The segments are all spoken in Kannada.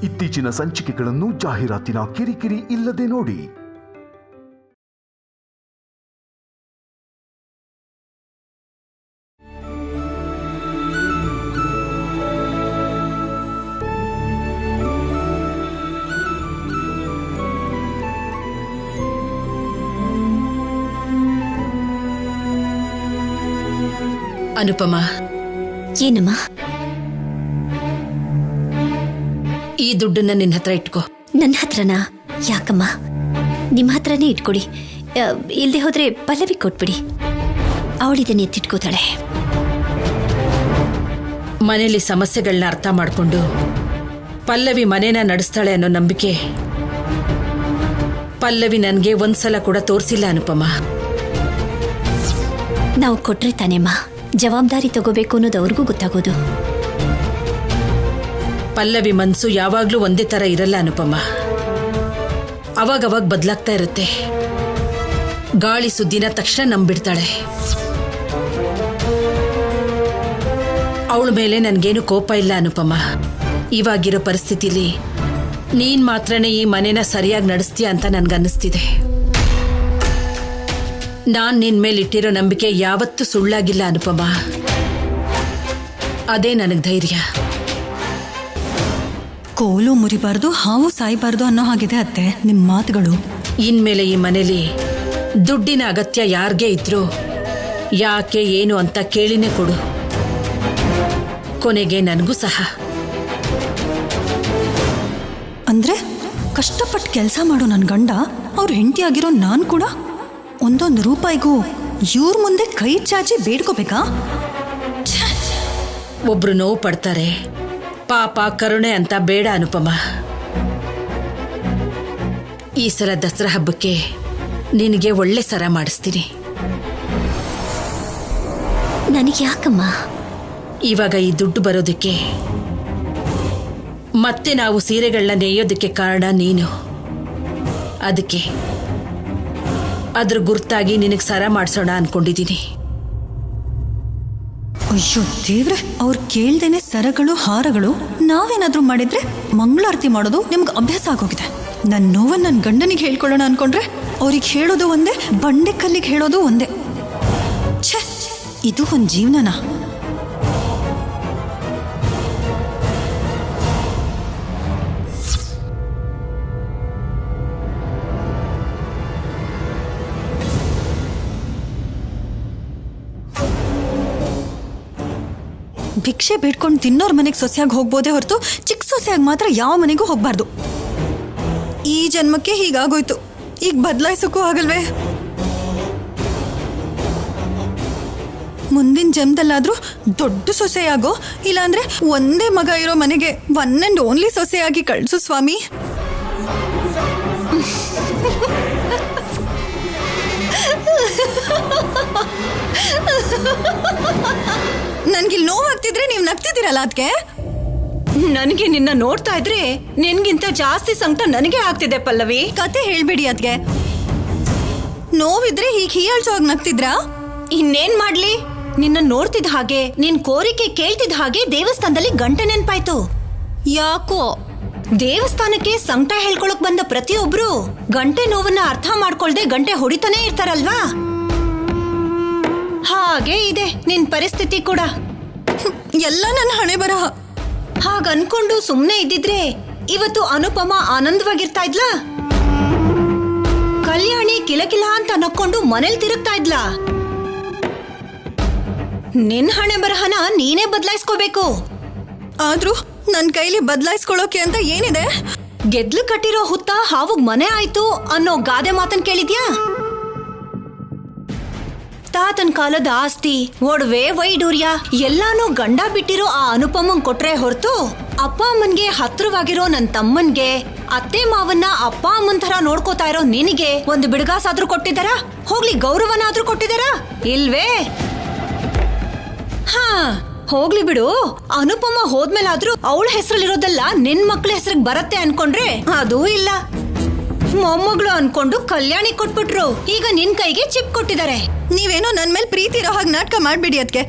ಇತ್ತೀಚಿನ ಸಂಚಿಕೆಗಳನ್ನು ಜಾಹೀರಾತಿನ ಕಿರಿಕಿರಿ ಇಲ್ಲದೆ ನೋಡಿ. ಅನುಪಮ, ಏನಮ್ಮ? ಈ ದುಡ್ಡನ್ನ ನಿನ್ನ ಹತ್ರ ಇಟ್ಕೋ. ನನ್ನ ಹತ್ರನಾ? ಯಾಕಮ್ಮ? ನಿಮ್ಮ ಹತ್ರನೇ ಇಟ್ಕೊಡಿ. ಇಲ್ಲದೆ ಹೋದ್ರೆ ಪಲ್ಲವಿ ಕೊಟ್ಬಿಡಿ, ಅವಳಿದನ್ನ ಎತ್ತಿಟ್ಕೋತಾಳೆ. ಮನೇಲಿ ಸಮಸ್ಯೆಗಳನ್ನ ಅರ್ಥ ಮಾಡ್ಕೊಂಡು ಪಲ್ಲವಿ ಮನೇನ ನಡೆಸ್ತಾಳೆ ಅನ್ನೋ ನಂಬಿಕೆ ಪಲ್ಲವಿ ನನಗೆ ಒಂದ್ಸಲ ಕೂಡ ತೋರಿಸಿಲ್ಲ ಅನುಪಮ. ನಾವು ಕೊಟ್ರೆ ತಾನೇಮ್ಮ ಜವಾಬ್ದಾರಿ ತಗೋಬೇಕು ಅನ್ನೋದು ಅವ್ರಿಗೂ ಗೊತ್ತಾಗೋದು. ಪಲ್ಲವಿ ಮನ್ಸು ಯಾವಾಗ್ಲೂ ಒಂದೇ ತರ ಇರಲ್ಲ ಅನುಪಮ. ಅವಾಗವಾಗ ಬದಲಾಗ್ತಾ ಇರುತ್ತೆ. ಗಾಳಿ ಸುದ್ದಿನ ತಕ್ಷಣ ನಂಬಿಡ್ತಾಳೆ. ಅವಳ ಮೇಲೆ ನನ್ಗೇನು ಕೋಪ ಇಲ್ಲ ಅನುಪಮ. ಇವಾಗಿರೋ ಪರಿಸ್ಥಿತಿಲಿ ನೀನ್ ಮಾತ್ರನೇ ಈ ಮನೇನ ಸರಿಯಾಗಿ ನಡೆಸ್ತೀಯ ಅಂತ ನನ್ಗನ್ನಿಸ್ತಿದೆ. ನಾನ್ ನಿನ್ ಮೇಲೆ ಇಟ್ಟಿರೋ ನಂಬಿಕೆ ಯಾವತ್ತೂ ಸುಳ್ಳಾಗಿಲ್ಲ ಅನುಪಮ. ಅದೇ ನನಗ್ ಧೈರ್ಯ. ಕೋಲು ಮುರಿಬಾರ್ದು, ಹಾವು ಸಾಯಬಾರ್ದು ಅನ್ನೋ ಹಾಗಿದೆ ಅತ್ತೆ ನಿಮ್ಮ ಮಾತುಗಳು. ಇನ್ಮೇಲೆ ಈ ಮನೇಲಿ ದುಡ್ಡಿನ ಅಗತ್ಯ ಯಾರ್ಗೇ ಇದ್ರು ಯಾಕೆ ಏನು ಅಂತ ಕೇಳಿನೇ ಕೊಡು. ಕೊನೆಗೆ ನನಗೂ ಸಹ. ಅಂದ್ರೆ ಕಷ್ಟಪಟ್ಟು ಕೆಲಸ ಮಾಡೋ ನನ್ನ ಗಂಡ ಅವ್ರ ಹೆಂಡತಿ ಆಗಿರೋ ನಾನು ಕೂಡ ಒಂದೊಂದು ರೂಪಾಯಿಗೂ ಇವ್ರ ಮುಂದೆ ಕೈ ಚಾಚಿ ಬೇಡ್ಕೋಬೇಕಾ? ಒಬ್ರು ನೋವು ಪಡ್ತಾರೆ, ಪಾಪ ಕರುಣೆ ಅಂತ ಬೇಡ ಅನುಪಮ. ಈ ಸಲ ದಸರಾ ಹಬ್ಬಕ್ಕೆ ನಿನಗೆ ಒಳ್ಳೆ ಸರ ಮಾಡಿಸ್ತೀನಿ. ನನಗೆ ಯಾಕಮ್ಮ? ಇವಾಗ ಈ ದುಡ್ಡು ಬರೋದಕ್ಕೆ ಮತ್ತೆ ನಾವು ಸೀರೆಗಳನ್ನ ನೇಯೋದಕ್ಕೆ ಕಾರಣ ನೀನು. ಅದಕ್ಕೆ ಅದ್ರ ಗುರ್ತಾಗಿ ನಿನಗೆ ಸರ ಮಾಡಿಸೋಣ ಅನ್ಕೊಂಡಿದ್ದೀನಿ. ಅಯ್ಯೋ ದೇವ್ರೆ, ಅವ್ರು ಕೇಳ್ದೇನೆ ಸರಗಳು ಹಾರಗಳು ನಾವೇನಾದ್ರೂ ಮಾಡಿದ್ರೆ ಮಂಗಳಾರತಿ ಮಾಡೋದು ನಿಮ್ಗೆ ಅಭ್ಯಾಸ ಆಗೋಗಿದೆ. ನನ್ನ ನೋವನ್ನು ನನ್ನ ಗಂಡನಿಗೆ ಹೇಳ್ಕೊಳ್ಳೋಣ ಅನ್ಕೊಂಡ್ರೆ ಅವ್ರಿಗೆ ಹೇಳೋದು ಒಂದೇ, ಬಂಡೆ ಕಲ್ಲಿಗೆ ಹೇಳೋದು ಒಂದೇ. ಛೇ, ಇದು ಒಂದು ಜೀವನನಾ? ಭಿಕ್ಷೆ ಬೇಡ್ಕೊಂಡು ತಿನ್ನೋರ್ ಮನೆಗೆ ಸೊಸೆಯಾಗಿ ಹೋಗ್ಬೋದೇ ಹೊರತು ಚಿಕ್ಕ ಸೊಸೆಯಾಗಿ ಮಾತ್ರ ಯಾವ ಮನೆಗೂ ಹೋಗ್ಬಾರ್ದು. ಈ ಜನ್ಮಕ್ಕೆ ಹೀಗಾಗೋಯ್ತು, ಈಗ ಬದಲಾಯಿಸೋಕ್ಕೂ ಆಗಲ್ವೇ? ಮುಂದಿನ ಜನ್ಮದಲ್ಲಾದ್ರೂ ದೊಡ್ಡ ಸೊಸೆಯಾಗೋ, ಇಲ್ಲಾಂದ್ರೆ ಒಂದೇ ಮಗ ಇರೋ ಮನೆಗೆ ಒನ್ ಅಂಡ್ ಓನ್ಲಿ ಸೊಸೆಯಾಗಿ ಕಳ್ಸು ಸ್ವಾಮಿ. ನನ್ಗಿಲ್ ನೋವಾಗ್ತಿದ್ರೆ ನೀವು ನಗ್ತಿದ್ದೀರಲ್ಲ ಅದಕ್ಕೆ. ನನಗೆ ನಿನ್ನ ನೋಡ್ತಾ ಇದ್ರೆ ನಿನ್ಗಿಂತ ಜಾಸ್ತಿ ಸಂಕಟ ನನಗೆ ಆಗ್ತಿದೆ ಪಲ್ಲವಿ. ಕತೆ ಹೇಳ್ಬೇಡಿ ಅದಕ್ಕೆ. ನೋವಿದ್ರೆ ಹೀಗೆ ಹೀಯಾಳ್ಸೋಗಿ ನಗ್ತಿದ್ರಾ? ಇನ್ನೇನ್ ಮಾಡ್ಲಿ, ನಿನ್ನ ನೋಡ್ತಿದ್ದ ಹಾಗೆ ನಿನ್ ಕೋರಿಕೆ ಕೇಳ್ತಿದ್ದ ಹಾಗೆ ದೇವಸ್ಥಾನದಲ್ಲಿ ಗಂಟೆ ನೆನ್ಪಾಯ್ತು. ಯಾಕೋ? ದೇವಸ್ಥಾನಕ್ಕೆ ಸಂಕಟ ಹೇಳ್ಕೊಳಕ್ ಬಂದ ಪ್ರತಿಯೊಬ್ರು ಗಂಟೆ ನೋವನ್ನ ಅರ್ಥ ಮಾಡ್ಕೊಳ್ದೆ ಗಂಟೆ ಹೊಡಿತಾನೆ ಇರ್ತಾರಲ್ವಾ? ಹಾಗೆ ಇದೆ ನಿನ್ ಪರಿಸ್ಥಿತಿ ಕೂಡ. ಎಲ್ಲ ನನ್ನ ಹಣೆ ಬರಹ. ಹಾಗನ್ಕೊಂಡು ಸುಮ್ನೆ ಇದ್ದಿದ್ರೆ ಇವತ್ತು ಅನುಪಮ ಆನಂದವಾಗಿರ್ತಾ ಇದ್ಲಾ? ಕಲ್ಯಾಣಿ ಕಿಲಕಿಲ ಅಂತ ನಕ್ಕೊಂಡು ಮನೇಲಿ ತಿರುಗ್ತಾ ಇದ್ಲಾ? ನಿನ್ ಹಣೆ ಬರಹನ ನೀನೇ ಬದಲಾಯಿಸ್ಕೋಬೇಕು. ಆದ್ರೂ ನನ್ ಕೈಲಿ ಬದಲಾಯಿಸ್ಕೊಳ್ಳೋಕೆ ಅಂತ ಏನಿದೆ? ಗೆದ್ಲು ಕಟ್ಟಿರೋ ಹುತ್ತ ಹಾವುಗ್ ಮನೆ ಆಯ್ತು ಅನ್ನೋ ಗಾದೆ ಮಾತನ್ ಕೇಳಿದ್ಯಾ? ತಾತನ್ ಕಾಲದ ಆಸ್ತಿ, ಒಡವೆ, ವೈಡೂರ್ಯ ಎಲ್ಲಾನು ಗಂಡ ಬಿಟ್ಟಿರೋ ಆ ಅನುಪಮಂಗ್ ಕೊಟ್ರೆ ಹೊರತು ಅಪ್ಪ ಅಮ್ಮನ್ಗೆ ಹತ್ರವಾಗಿರೋ ನನ್ ತಮ್ಮನ್ಗೆ, ಅತ್ತೆ ಮಾವನ್ನ ಅಪ್ಪ ಅಮ್ಮನ್ ತರ ನೋಡ್ಕೋತಾ ಇರೋ ನಿನಗೆ ಒಂದು ಬಿಡುಗಾಸಾದ್ರೂ ಕೊಟ್ಟಿದಾರ? ಹೋಗ್ಲಿ ಗೌರವನಾದ್ರೂ ಕೊಟ್ಟಿದಾರ? ಇಲ್ವೇ? ಹಾ, ಹೋಗ್ಲಿ ಬಿಡು. ಅನುಪಮ ಹೋದ್ಮೇಲಾದ್ರೂ ಅವಳ ಹೆಸರಲ್ಲಿರೋದೆಲ್ಲ ನಿನ್ ಮಕ್ಳ ಹೆಸರಿಗೆ ಬರತ್ತೆ ಅನ್ಕೊಂಡ್ರೆ ಅದೂ ಇಲ್ಲ. ಮೊಮ್ಮಗಳು ಅನ್ಕೊಂಡು ಕಲ್ಯಾಣಿ ಕೊಟ್ಬಿಟ್ರು, ಈಗ ನಿನ್ ಕೈಗೆ ಚಿಪ್ ಕೊಟ್ಟಿದ್ದಾರೆ. ನೀವೇನೋ ನನ್ ಮೇಲೆ ಪ್ರೀತಿ ಇರೋ ಹಾಗೆ ನಾಟಕ ಮಾಡ್ಬೇಡಿ ಅದಕ್ಕೆ.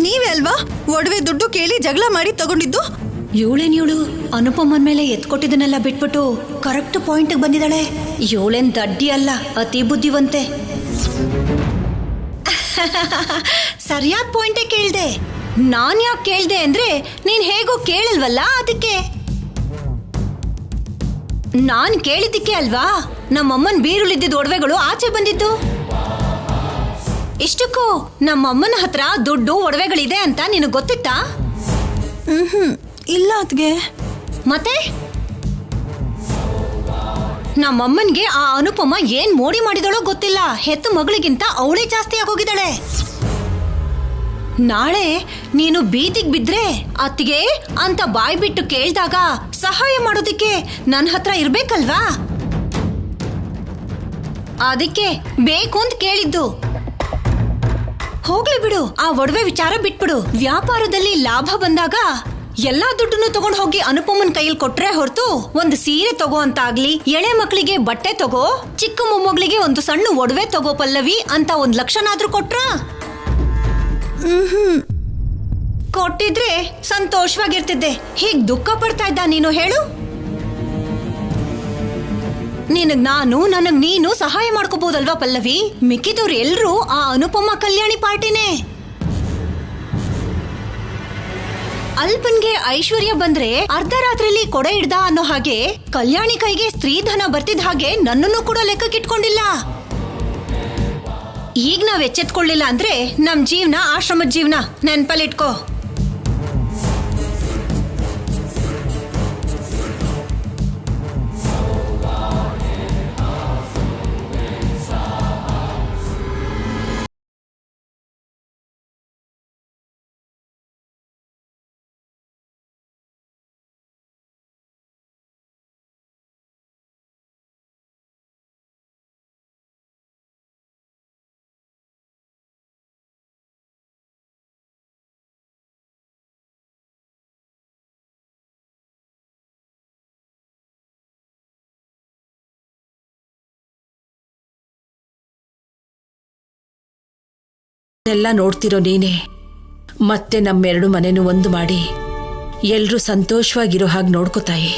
ನೀವೇ ಅಲ್ವಾ ಒಡವೆ ದುಡ್ಡು ಕೇಳಿ ಜಗಳ ಮಾಡಿ ತಗೊಂಡಿದ್ದು? ಇವಳೇನ್ ಅನುಪಮನ್ ಮೇಲೆ ಎತ್ಕೊಟ್ಟಿದ್ದನ್ನೆಲ್ಲ ಬಿಟ್ಬಿಟ್ಟು ಕರೆಕ್ಟ್ ಪಾಯಿಂಟ್ ಬಂದಿದ್ದಾಳೆ. ಇವಳೇನ್ ದಡ್ಡಿ ಅಲ್ಲ, ಅತಿ ಬುದ್ಧಿವಂತೆ. ಸರಿಯಾದ ಪಾಯಿಂಟೇ ಕೇಳ್ದೆ. ನಾನ್ ಯಾಕೆ ಕೇಳ್ದೆ ಅಂದ್ರೆ ನೀನ್ ಹೇಗೋ ಕೇಳಲ್ವಲ್ಲ, ಅದಕ್ಕೆ. ನಾನ್ ಕೇಳಿದ್ದಕ್ಕೆ ಅಲ್ವಾ ನಮ್ಮಮ್ಮನ್ ಬೀರುಳಿದ್ದ ಒಡವೆಗಳು ಆಚೆ ಬಂದಿದ್ದು. ಇಷ್ಟಕ್ಕೂ ನಮ್ಮಮ್ಮನ ಹತ್ರ ದುಡ್ಡು ಒಡವೆಗಳಿದೆ ಅಂತ ನಿನಗೆ ಗೊತ್ತಿತ್ತಾ? ಇಲ್ಲ ಅದ್ಗೆ. ಮತ್ತೆ ನಮ್ಮಮ್ಮನ್ಗೆ ಆ ಅನುಪಮ ಏನ್ ಮೋಡಿ ಮಾಡಿದಳೋ ಗೊತ್ತಿಲ್ಲ. ಹೆತ್ತು ಮಗಳಿಗಿಂತ ಅವಳೇ ಜಾಸ್ತಿ ಆಗೋಗಿದ್ದಾಳೆ. ನಾಳೆ ನೀನು ಬೀದಿಗೆ ಬಿದ್ರೆ ಅತ್ತಿಗೆ ಅಂತ ಬಾಯ್ ಬಿಟ್ಟು ಕೇಳ್ದಾಗ ಸಹಾಯ ಮಾಡೋದಿಕ್ಕೆ ನನ್ನ ಹತ್ರ ಇರ್ಬೇಕಲ್ವಾ? ಅದಕ್ಕೆ ಬೇಕು ಅಂತ ಕೇಳಿದ್ದು. ಹೋಗ್ಲಿ ಬಿಡು, ಆ ಒಡವೆ ವಿಚಾರ ಬಿಟ್ಬಿಡು. ವ್ಯಾಪಾರದಲ್ಲಿ ಲಾಭ ಬಂದಾಗ ಎಲ್ಲಾ ದುಡ್ಡನ್ನು ತಗೊಂಡು ಹೋಗಿ ಅನುಪಮನ್ ಕೈಯಲ್ಲಿ ಕೊಟ್ರೆ ಹೊರತು ಒಂದು ಸೀರೆ ತಗೋ ಅಂತ ಆಗ್ಲಿ, ಎಳೆ ಮಕ್ಕಳಿಗೆ ಬಟ್ಟೆ ತಗೋ, ಚಿಕ್ಕ ಮೊಮ್ಮಗಳಿಗೆ ಒಂದು ಸಣ್ಣ ಒಡವೆ ತಗೋ ಪಲ್ಲವಿ ಅಂತ 1 ಲಕ್ಷನಾದ್ರೂ ಕೊಟ್ರ? ಕೊಟ್ಟಿದ್ರೆ ಸಂತೋಷವಾಗಿರ್ತಿದ್ದೆ. ಹೀಗ್ ದುಃಖ ಪಡ್ತಾ ಇದ್ದ ನೀನು ಹೇಳು? ನಿನಗ್ ನಾನು, ನನಗ್ ನೀನು ಸಹಾಯ ಮಾಡ್ಕೋಬಹುದಲ್ವಾ ಪಲ್ಲವಿ? ಮಿಕ್ಕಿದವ್ರು ಎಲ್ರೂ ಆ ಅನುಪಮ ಕಲ್ಯಾಣಿ ಪಾರ್ಟಿನೇ. ಅಲ್ಪನ್ಗೆ ಐಶ್ವರ್ಯ ಬಂದ್ರೆ ಅರ್ಧ ರಾತ್ರಿಲಿ ಕೊಡೆ ಹಿಡ್ದ ಅನ್ನೋ ಹಾಗೆ ಕಲ್ಯಾಣಿ ಕೈಗೆ ಸ್ತ್ರೀಧನ ಬರ್ತಿದ್ದ ಹಾಗೆ ನನ್ನನ್ನು ಕೂಡ ಲೆಕ್ಕಕ್ಕಿಟ್ಕೊಂಡಿಲ್ಲ. ಈಗ ನಾವ್ ಎಚ್ಚೆತ್ಕೊಳ್ಳಿಲ್ಲ ಅಂದ್ರೆ ನಮ್ ಜೀವನ ಆಶ್ರಮದ ಜೀವನ, ನೆನ್ಪಲ್ಲಿಟ್ಕೋ. ಎಲ್ಲ ನೋಡ್ತಿರೋ ನೀನೆ. ಮತ್ತೆ ನಮ್ಮೆರಡು ಮನೆನೂ ಒಂದು ಮಾಡಿ ಎಲ್ರೂ ಸಂತೋಷವಾಗಿರೋ ಹಾಗೆ ನೋಡ್ಕೋತಾಯಿ.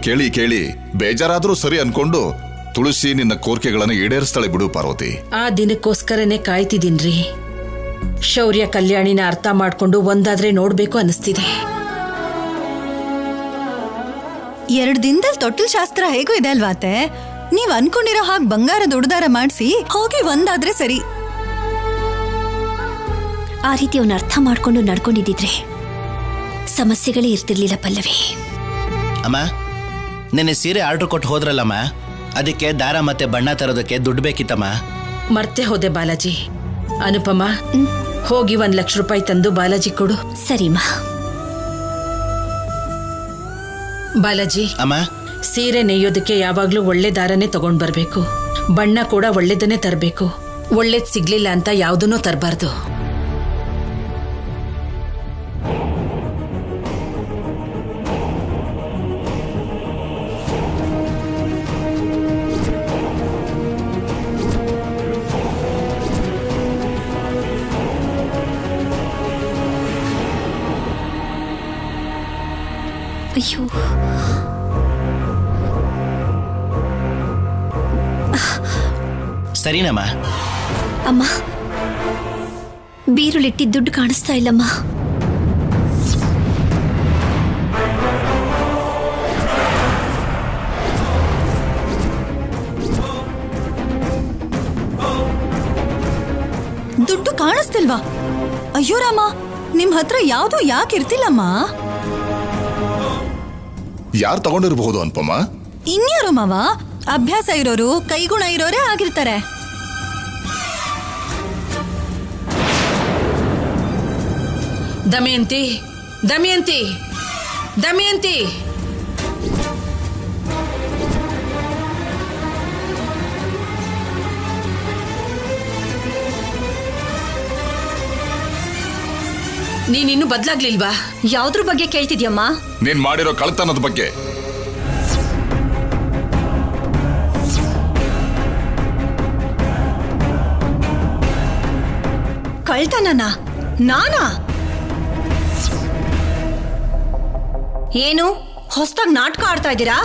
ಕೇಳಿ ಕೇಳಿ ಬೇಜಾರಾದ್ರೂ ಸರಿ ಅನ್ಕೊಂಡು ತುಳಸಿ ನಿನ್ನ ಕೋರಿಕೆಗಳನ್ನು ಈಡೇರಿಸ್ತಾಳೆ ಬಿಡು ಪಾರ್ವತಿ. ಆ ದಿನಕ್ಕೋಸ್ಕರನೇ ಕಾಯ್ತಿದ್ದೀನ್ರಿ. ಶೌರ್ಯ ಕಲ್ಯಾಣಿನ ಅರ್ಥ ಮಾಡ್ಕೊಂಡು ಒಂದಾದ್ರೆ ನೋಡ್ಬೇಕು ಅನಿಸ್ತಿದೆ. 2 ದಿನದಲ್ಲಿ ತೊಟ್ಟಿಲ್ ಶಾಸ್ತ್ರ ಹೇಗೂ ಇದೆ ಅಲ್ವಾತೆ? ನೀವ್ ಅನ್ಕೊಂಡಿರೋ ಹಾಗೆ ಬಂಗಾರದ ಉಡ್ದಾರ ಮಾಡಿಸಿ ಹೋಗಿ ಒಂದಾದ್ರೆ ಸರಿ. ಆ ರೀತಿ ಅವನ ಅರ್ಥ ಮಾಡ್ಕೊಂಡು ನಡ್ಕೊಂಡಿದ್ದಿದ್ರೆ ಸಮಸ್ಯೆಗಳೇ ಇರ್ತಿರ್ಲಿಲ್ಲ ಪಲ್ಲವಿ. ಅಮ್ಮ, ನೆನ್ನೆ ಸೀರೆ ಆರ್ಡರ್ ಕೊಟ್ಟು ಹೋದ್ರಲ್ಲಮ್ಮ, ಅದಕ್ಕೆ ದಾರ ಮತ್ತೆ ಬಣ್ಣ ತರೋದಕ್ಕೆ ದುಡ್ಡು ಬೇಕಿತ್ತಮ್ಮ. ಮರ್ತೆ ಹೋದೆ ಬಾಲಾಜಿ. ಅನುಪಮ, ಹೋಗಿ 1 ಲಕ್ಷ ರೂಪಾಯಿ ತಂದು ಬಾಲಾಜಿ ಕೊಡು. ಸರಿಮಾ. ಬಾಲಾಜಿ, ಅಮ್ಮ, ಸೀರೆ ನೇಯೋದಕ್ಕೆ ಯಾವಾಗ್ಲೂ ಒಳ್ಳೆ ದಾರನೇ ತಗೊಂಡ್ ಬರ್ಬೇಕು. ಬಣ್ಣ ಕೂಡ ಒಳ್ಳೇದನ್ನೇ ತರಬೇಕು. ಒಳ್ಳೇದ್ ಸಿಗ್ಲಿಲ್ಲ ಅಂತ ಯಾವುದನ್ನೂ ತರಬಾರ್ದು. ಅಯ್ಯೋ, ಸರಿನಮ್ಮ. ಅಮ್ಮ, ಬೀರುಳಿಟ್ಟಿದ್ದ ದುಡ್ಡು ಕಾಣಿಸ್ತಾ ಇಲ್ಲಮ್ಮ. ದುಡ್ಡು ಕಾಣಿಸ್ತಿಲ್ವಾ? ಅಯ್ಯೋ ರಾಮ, ನಿಮ್ ಹತ್ರ ಯಾವ್ದು ಯಾಕಿರ್ತಿಲ್ಲಮ್ಮ? ಯಾರು ತಗೊಂಡಿರಬಹುದು ಅನ್ಪಮ್ಮ? ಇನ್ಯಾರು ಮಾವ? ಅಭ್ಯಾಸ ಇರೋರು, ಕೈಗುಣ ಇರೋರೇ ಆಗಿರ್ತಾರೆ. ದಮಯಂತಿ, ದಮಯಂತಿ, ದಮಯಂತಿ. ನೀನಿನ್ನು ಬದ್ಲಾಗ್ಲಿಲ್ವಾ? ಯಾವ್ದ್ರ ಬಗ್ಗೆ ಕೇಳ್ತಿದ್ಯಮ್ಮ? ನೀನ್ ಮಾಡಿರೋ ಕಳ್ತನದ ಬಗ್ಗೆ. ಕಳ್ತನನಾ? ನಾನಾ? ಏನು ಹೊಸದಾಗಿ ನಾಟಕ ಆಡ್ತಾ ಇದ್ದೀರಾ?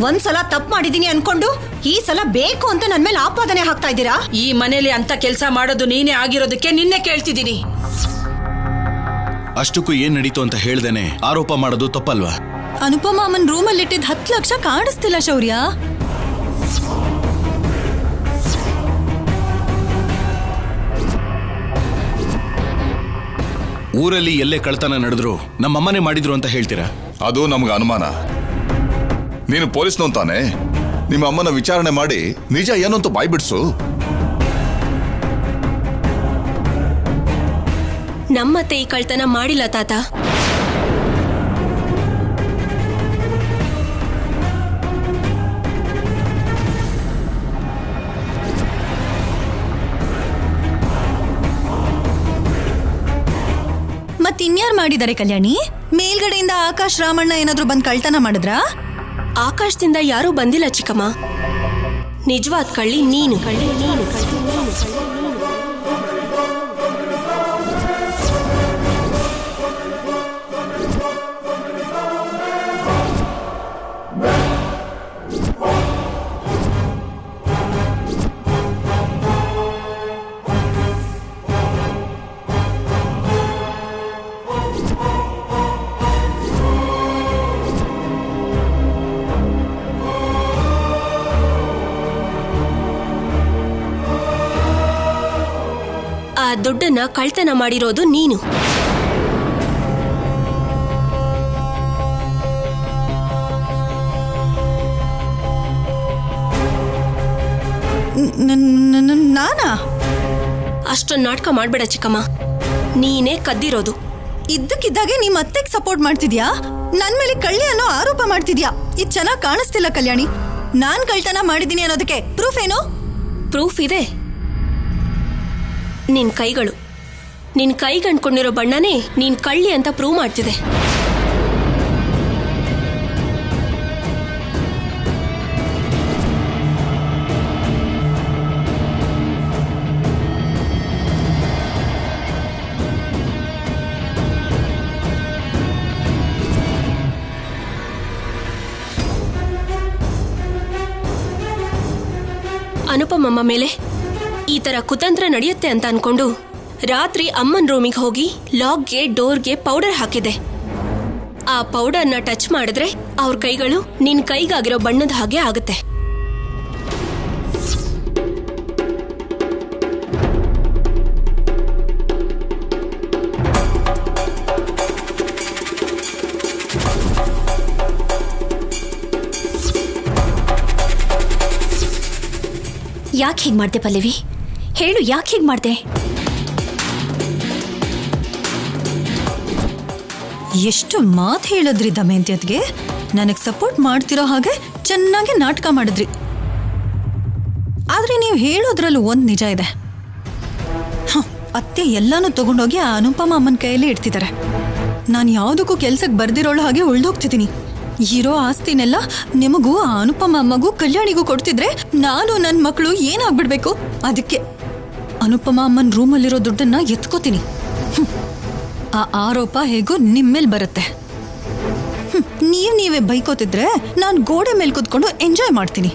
ಒಂದ್ಸಲ ತಪ್ಪು ಮಾಡಿದೀನಿ ಅನ್ಕೊಂಡು ಈ ಸಲ ಬೇಕು ಅಂತ ನನ್ ಮೇಲೆ ಆಪಾದನೆ ಹಾಕ್ತಾ ಇದ್ದೀರಾ? ಈ ಮನೇಲಿ ಅಂತ ಕೆಲಸ ಮಾಡೋದು ನೀನೇ ಆಗಿರೋದಕ್ಕೆ ನಿನ್ನೆ ಕೇಳ್ತಿದ್ದೀನಿ. ಅಷ್ಟಕ್ಕೂ ಏನ್ ನಡೀತು ಅಂತ ಹೇಳ್ದೇನೆ ಆರೋಪ ಮಾಡೋದು ತಪ್ಪಲ್ವಾ? ಅನುಪಮ ಅಮ್ಮನ್ ರೂಮಲ್ಲಿ ಇಟ್ಟಿದ್ 10 ಲಕ್ಷ ಕಾಣಿಸ್ತಿಲ್ಲ ಶೌರ್ಯ. ಊರಲ್ಲಿ ಎಲ್ಲೇ ಕಳ್ತನ ನಡೆದ್ರು ನಮ್ಮಮ್ಮನೇ ಮಾಡಿದ್ರು ಅಂತ ಹೇಳ್ತೀರಾ? ಅದು ನಮ್ಗೆ ಅನುಮಾನ. ನೀನು ಪೊಲೀಸ್ನವ್ ತಾನೆ? ನಿಮ್ಮ ಅಮ್ಮನ ವಿಚಾರಣೆ ಮಾಡಿ ನಿಜ ಏನು ಅಂತ ಬಾಯ್ಬಿಡ್ಸು. ನಮ್ಮತ್ತೆ ಈ ಕಳ್ತನ ಮಾಡಿಲ್ಲ ತಾತ. ಮತ್ತಿನ್ಯಾರು ಮಾಡಿದ್ದಾರೆ ಕಲ್ಯಾಣಿ? ಮೇಲ್ಗಡೆಯಿಂದ ಆಕಾಶ್ ರಾಮಣ್ಣ ಏನಾದ್ರೂ ಬಂದ್ ಕಳ್ತನ ಮಾಡಿದ್ರಾ? ಆಕಾಶದಿಂದ ಯಾರೂ ಬಂದಿಲ್ಲ ಚಿಕ್ಕಮ್ಮ. ನಿಜವಾದ ಕಳ್ಳಿ ನೀನು. ಆ ದುಡ್ಡನ್ನ ಕಳ್ತನ ಮಾಡಿರೋದು ನೀನು. ನಾನಾ? ಅಷ್ಟೊಂದು ನಾಟಕ ಮಾಡ್ಬೇಡ ಚಿಕ್ಕಮ್ಮ. ನೀನೇ ಕದ್ದಿರೋದು. ಇದ್ದಕ್ಕಿದ್ದಾಗೆ ನೀ ಮತ್ತೆಗೆ ಸಪೋರ್ಟ್ ಮಾಡ್ತಿದ್ಯಾ? ನನ್ ಮೇಲೆ ಕಳ್ಳಿ ಅನ್ನೋ ಆರೋಪ ಮಾಡ್ತಿದ್ಯಾ? ಇದು ಚೆನ್ನಾಗಿ ಕಾಣಿಸ್ತಿಲ್ಲ ಕಲ್ಯಾಣಿ. ನಾನ್ ಕಳ್ತನ ಮಾಡಿದೀನಿ ಅನ್ನೋದಕ್ಕೆ ಪ್ರೂಫ್ ಏನು? ಪ್ರೂಫ್ ಇದೆ. ನಿನ್ ಕೈಗಳು. ನಿನ್ ಕೈಗಂಡ್ಕೊಂಡಿರೋ ಬಣ್ಣನೇ ನೀನ್ ಕಳ್ಳಿ ಅಂತ ಪ್ರೂವ್ ಮಾಡ್ತಿದೆ. ಅನುಪಮಮ್ಮ ಮೇಲೆ ಈ ತರ ಕುತಂತ್ರ ನಡೆಯುತ್ತೆ ಅಂತ ಅನ್ಕೊಂಡು ರಾತ್ರಿ ಅಮ್ಮನ್ ರೂಮಿಗೆ ಹೋಗಿ ಲಾಕ್ಗೆ ಡೋರ್ಗೆ ಪೌಡರ್ ಹಾಕಿದೆ. ಆ ಪೌಡರ್ನ ಟಚ್ ಮಾಡಿದ್ರೆ ಅವ್ರ ಕೈಗಳು ನಿನ್ ಕೈಗಾಗಿರೋ ಬಣ್ಣದ ಹಾಗೆ ಆಗುತ್ತೆ. ಯಾಕೆ ಹೀಗೆ ಮಾಡ್ದೆ ಪಲ್ಲವಿ? ಹೇಳು, ಯಾಕೆ ಹೀಗೆ ಮಾಡ್ದೆ? ಎಷ್ಟು ಮಾತು ಹೇಳಿದ್ರಿ ದಮಯಂತಿಯತ್ಗೆ. ನನಗೆ ಸಪೋರ್ಟ್ ಮಾಡ್ತಿರೋ ಹಾಗೆ ಚೆನ್ನಾಗಿ ನಾಟಕ ಮಾಡಿದ್ರಿ. ಆದ್ರೆ ನೀವು ಹೇಳೋದ್ರಲ್ಲೂ ಒಂದು ನಿಜ ಇದೆ. ಅತ್ತೆ ಎಲ್ಲಾನು ತಗೊಂಡೋಗಿ ಆ ಅನುಪಮ ಅಮ್ಮನ ಕೈಯಲ್ಲಿ ಇಡ್ತಿದ್ದಾರೆ. ನಾನು ಯಾವುದಕ್ಕೂ ಕೆಲ್ಸಕ್ಕೆ ಬರ್ದಿರೋಳು ಹಾಗೆ ಉಳ್ದೋಗ್ತಿದ್ದೀನಿ. ಇರೋ ಆಸ್ತಿನೆಲ್ಲ ನಿಮಗೂ ಆ ಅನುಪಮ ಅಮ್ಮಗೂ ಕಲ್ಯಾಣಿಗೂ ಕೊಡ್ತಿದ್ರೆ ನಾನು ನನ್ನ ಮಕ್ಕಳು ಏನಾಗ್ಬಿಡ್ಬೇಕು? ಅದಕ್ಕೆ ಅನುಪಮ ಅಮ್ಮನ ರೂಮಲ್ಲಿರೋ ದುಡ್ಡನ್ನ ಎತ್ಕೋತೀನಿ. ಆ ಆರೋಪ ಹೇಗೋ ನಿಮ್ಮೇಲೆ ಬರುತ್ತೆ. ನೀವೇ ಬೈಕೋತಿದ್ರೆ ನಾನು ಗೋಡೆ ಮೇಲೆ ಕೂತ್ಕೊಂಡು ಎಂಜಾಯ್ ಮಾಡ್ತೀನಿ.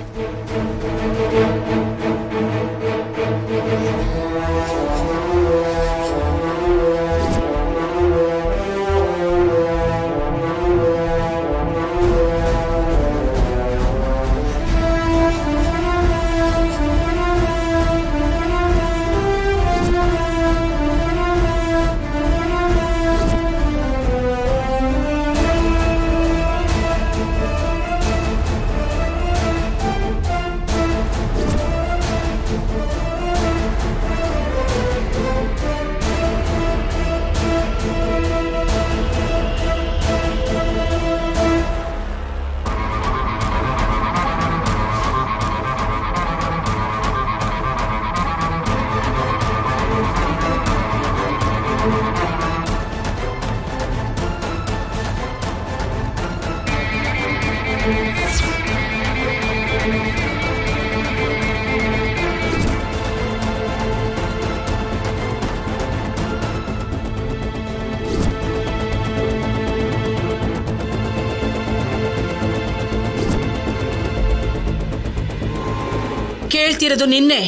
ಕೇಳ್ತಿರೋದು ನಿನ್ನೆ.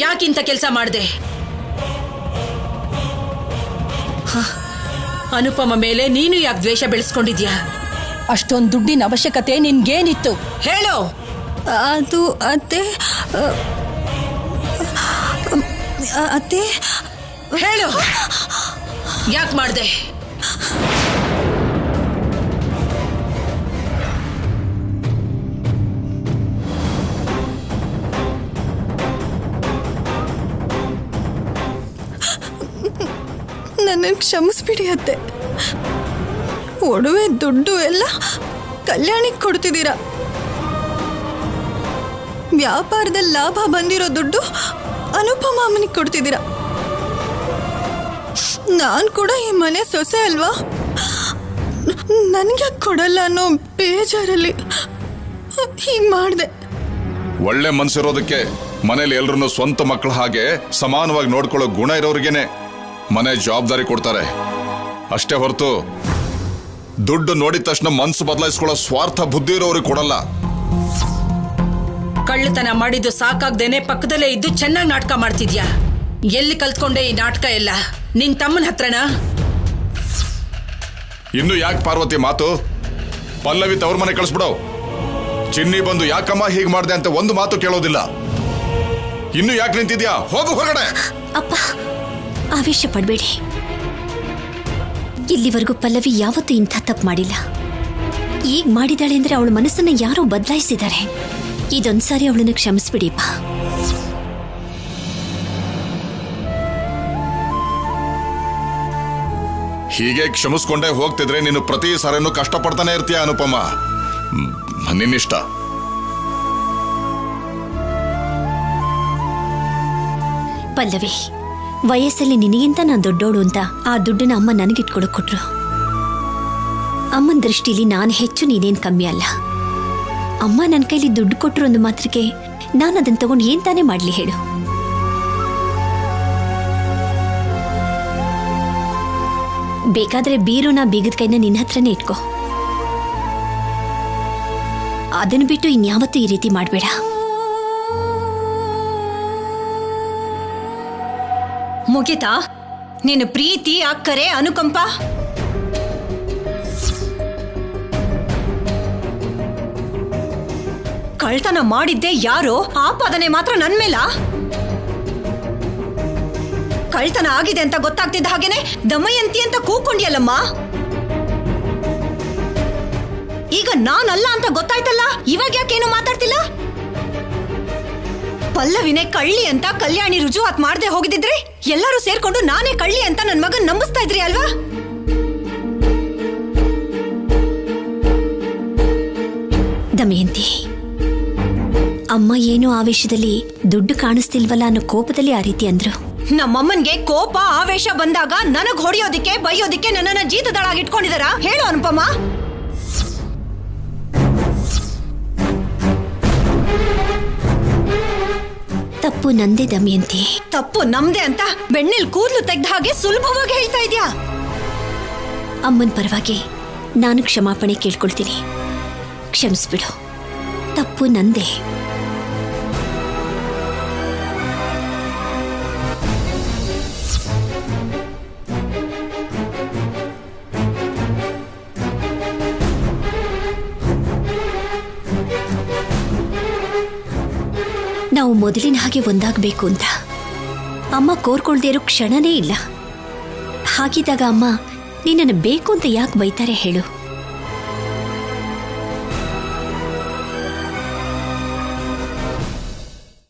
ಯಾಕಿಂತ ಕೆಲಸ ಮಾಡಿದೆ? ಅನುಪಮ ಮೇಲೆ ನೀನು ಯಾಕೆ ದ್ವೇಷ ಬೆಳೆಸ್ಕೊಂಡಿದ್ಯಾ? ಅಷ್ಟೊಂದು ದುಡ್ಡಿನ ಅವಶ್ಯಕತೆ ನಿನ್ಗೇನಿತ್ತು? ಹೇಳು. ಅದು ಅತ್ತೆ ಅತ್ತೆ ಹೇಳು, ಯಾಕೆ ಮಾಡಿದೆ? ನನ್ನನ್ನು ಕ್ಷಮಿಸ್ಬಿಡಿ ಅತ್ತೆ. ಒಡವೆ ದುಡ್ಡು ಎಲ್ಲ ಕಲ್ಯಾಣಿಗೆ ಕೊಡ್ತಿದ್ದೀರಾ. ವ್ಯಾಪಾರದಲ್ಲಿ ಲಾಭ ಬಂದಿರೋ ದುಡ್ಡು ಅನುಪಮ ಅಮ್ಮನಿಗೆ ಕೊಡ್ತಿದ್ದೀರಾ. ನಾನು ಕೂಡ ಈ ಮನೆ ಸೊಸೆ ಅಲ್ವಾ, ನನಗೆ ಕೊಡಲ್ಲ ಅನ್ನೋ ಬೇಜಾರಲ್ಲಿ ಹೀಗೆ ಮಾಡಿದೆ. ಒಳ್ಳೆ ಮನ್ಸಿರೋದಕ್ಕೆ ಮನೇಲಿ ಎಲ್ರನ್ನೂ ಸ್ವಂತ ಮಕ್ಕಳ ಹಾಗೆ ಸಮಾನವಾಗಿ ನೋಡ್ಕೊಳ್ಳೋ ಗುಣ ಇರೋರಿಗೇನೆ ಮನೆ ಜವಾಬ್ದಾರಿ ಕೊಡ್ತಾರೆ. ಅಷ್ಟೇ ಹೊರತು ದುಡ್ಡು ನೋಡಿದ ತಕ್ಷಣ ಮನ್ಸು ಬದಲಾಯಿಸ್ಕೊಳ್ಳೋ ಸ್ವಾರ್ಥ ಬುದ್ಧಿ ಇರೋರಿಗೆ ಕೊಡಲ್ಲ. ಕಳ್ಳತನ ಮಾಡಿದ್ದು ಸಾಕಾಗ್ದೇನೆ ಪಕ್ಕದಲ್ಲೇ ಇದ್ದು ಚೆನ್ನಾಗಿ ನಾಟಕ ಮಾಡ್ತಿದ್ಯಾ. ಎಲ್ಲಿ ಕಲ್ತ್ಕೊಂಡೆ ಈ ನಾಟಕ ಎಲ್ಲ? ನಿನ್ ತಮ್ಮನ ಹತ್ರನಾ? ಇನ್ನು ಯಾಕೆ ಪಾರ್ವತಿ ಮಾತು? ಪಲ್ಲವಿ ತವ್ರ ಮನೆ ಕಳಿಸ್ಬಿಡೋ. ಚಿನ್ನಿ ಬಂದು ಯಾಕಮ್ಮ ಹೀಗೆ ಮಾಡ್ದೆ ಅಂತ ಒಂದು ಮಾತು ಕೇಳೋದಿಲ್ಲ. ಇನ್ನು ಯಾಕೆ ನಿಂತಿದ್ಯಾ? ಹೋಗು ಹೊರಗಡೆ. ಅಪ್ಪ, ಆವೇಶ ಪಡಬೇಡಿ. ಇಲ್ಲಿವರೆಗೂ ಪಲ್ಲವಿ ಯಾವತ್ತೂ ಇಂಥ ತಪ್ಪು ಮಾಡಿಲ್ಲ. ಈಗ ಮಾಡಿದಾಳೆ ಅಂದ್ರೆ ಅವಳ ಮನಸ್ಸನ್ನ ಯಾರೋ ಬದಲಾಯಿಸಿದ್ದಾರೆ. ಇದೊಂದ್ಸಾರಿ ಅವಳನ್ನ ಕ್ಷಮಿಸ್ಬಿಡಿಪ್ಪ. ಹೀಗೆ ಕ್ಷಮಿಸ್ಕೊಂಡೇ ಹೋಗ್ತಿದ್ರೆ ನೀನು ಪ್ರತಿ ಸಾರಿನೂ ಕಷ್ಟಪಡ್ತಾನೆ ಇರ್ತೀಯ ಅನುಪಮ. ನಿನ್ನಿಷ್ಟ. ಪಲ್ಲವಿ, ವಯಸ್ಸಲ್ಲಿ ನಿನಗಿಂತ ನಾನು ದೊಡ್ಡೋಳು ಅಂತ ಆ ದುಡ್ಡನ್ನ ಅಮ್ಮ ನನಗಿಟ್ಕೊಡಕ್ ಕೊಟ್ರು. ಅಮ್ಮನ ದೃಷ್ಟಿಲಿ ನಾನು ಹೆಚ್ಚು, ನೀನೇನು ಕಮ್ಮಿ ಅಲ್ಲ. ಅಮ್ಮ ನನ್ನ ಕೈಲಿ ದುಡ್ಡು ಕೊಟ್ಟರು ಒಂದು ಮಾತ್ರಕ್ಕೆ ನಾನು ಅದನ್ನ ತಗೊಂಡು ಏನ್ ತಾನೇ ಮಾಡ್ಲಿ ಹೇಳು? ಬೇಕಾದ್ರೆ ಬೀರುನ ಬೀಗದ ಕೈನ ನಿನ್ನ ಹತ್ರನೇ ಇಟ್ಕೋ. ಅದನ್ನು ಬಿಟ್ಟು ಇನ್ಯಾವತ್ತೂ ಈ ರೀತಿ ಮಾಡಬೇಡ. ಮುಗಿತಾ ನಿನ್ನ ಪ್ರೀತಿ, ಅಕ್ಕರೆ, ಅನುಕಂಪ? ಕಳ್ತನ ಮಾಡಿದ್ದೆ ಯಾರೋ, ಆಪಾದನೆ ಮಾತ್ರ ನನ್ ಮೇಲ? ಕಳ್ತನ ಆಗಿದೆ ಅಂತ ಗೊತ್ತಾಗ್ತಿದ್ದ ಹಾಗೇನೆ ದಮಯಂತಿ ಅಂತ ಕೂಕೊಂಡಿಯಲ್ಲಮ್ಮ. ಈಗ ನಾನಲ್ಲ ಅಂತ ಗೊತ್ತಾಯ್ತಲ್ಲ, ಇವಾಗ ಯಾಕೇನು ಮಾತಾಡ್ತಿಲ್ಲ? ಪಲ್ಲವಿನೇ ಕಳ್ಳಿ ಅಂತ ಕಲ್ಯಾಣಿ ರುಜುವಾತ್ ಮಾಡದೆ ಹೋಗಿದ್ರೆ ಎಲ್ಲರೂ ಸೇರ್ಕೊಂಡು ನಾನೇ ಕಳ್ಳಿ ಅಂತ ನನ್ನ ಮಗನ್ ನಂಬಿಸ್ತಾ ಇದ್ರಿ ಅಲ್ವಾ? ದಮಯಂತಿ, ಅಮ್ಮ ಏನೋ ಆವೇಶದಲ್ಲಿ ದುಡ್ಡು ಕಾಣಿಸ್ತಿಲ್ವಲ್ಲ ಅನ್ನೋ ಕೋಪದಲ್ಲಿ ಆ ರೀತಿ ಅಂದ್ರು. ನಮ್ಮಮ್ಮನ್ಗೆ ಕೋಪ ಆವೇಶ ಬಂದಾಗ ನನಗ್ ಹೊಡೆಯೋದಿಕ್ಕೆ ಬೈಯೋದಿಕ್ಕೆ ನನ್ನನ್ನ ಜೀತದಳಾಗಿ ಇಟ್ಕೊಂಡಿದಾರ? ಹೇಳು ಅನುಪಮ. ತಪ್ಪು ನಂದೇ ದಮಯಂತಿ. ತಪ್ಪು ನಮ್ದೆ ಅಂತ ಬೆಣ್ಣೆಲ್ ಕೂದಲು ತೆಗ್ದ ಹಾಗೆ ಸುಲಭವಾಗಿ ಹೇಳ್ತಾ ಇದ್ಯಾ? ಅಮ್ಮನ ಪರವಾಗಿ ನಾನು ಕ್ಷಮಾಪಣೆ ಕೇಳ್ಕೊಳ್ತೀನಿ. ಕ್ಷಮಿಸ್ಬಿಡು, ತಪ್ಪು ನಂದೇ. ನಾವು ಮೊದಲಿನ ಹಾಗೆ ಒಂದಾಗಬೇಕು ಅಂತ ಅಮ್ಮ ಕೋರ್ಕೊಳ್ದೇ ಇರೋ ಕ್ಷಣನೇ ಇಲ್ಲ. ಹಾಗಿದ್ದಾಗ ಅಮ್ಮ ನಿನ್ನನ್ನು ಬೇಕು ಅಂತ ಯಾಕೆ ಬೈತಾರೆ ಹೇಳು?